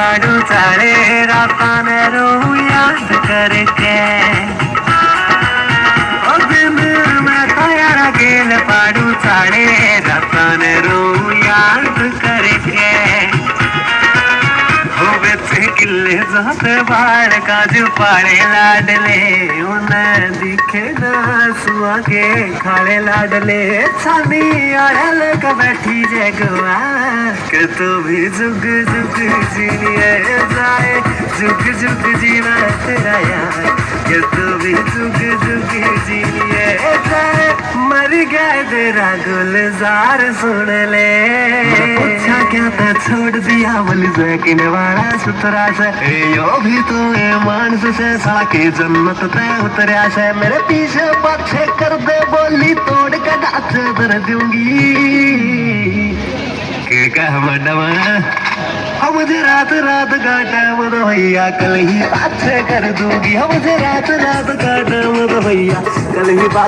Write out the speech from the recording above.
पाड़ू चाले राता ने रो याद करके ओ दिन मैं तो यारा गेल पाड़ू चाले राता ने रो याद करके हो बेचे किले जाते बाड़ काजू पाड़े लाडले उन्हें दिखे ना सुआ के खाड़े लाडले छानी आयल का बैठी जगवा के तू भी जुग जुग जीने जाए जुग जुग जीना तेरा यार के तू भी जुग जुग जीने जाए मर गया तेरा गुलजार सुन ले पूछा क्या था छोड़ दिया बोली किने वाला सुतरा से यो भी तो ये मानस से साला की जन्नत तय उतरा से मेरे पीछे पीछे कर दे बोली तोड़ के दांत दर दूंगी के कह मैडम हम मुझे रात रात का टाइम दो भैया कल ही बात कर दूंगी हम मुझे रात रात का टाइम दो भैया कल ही बात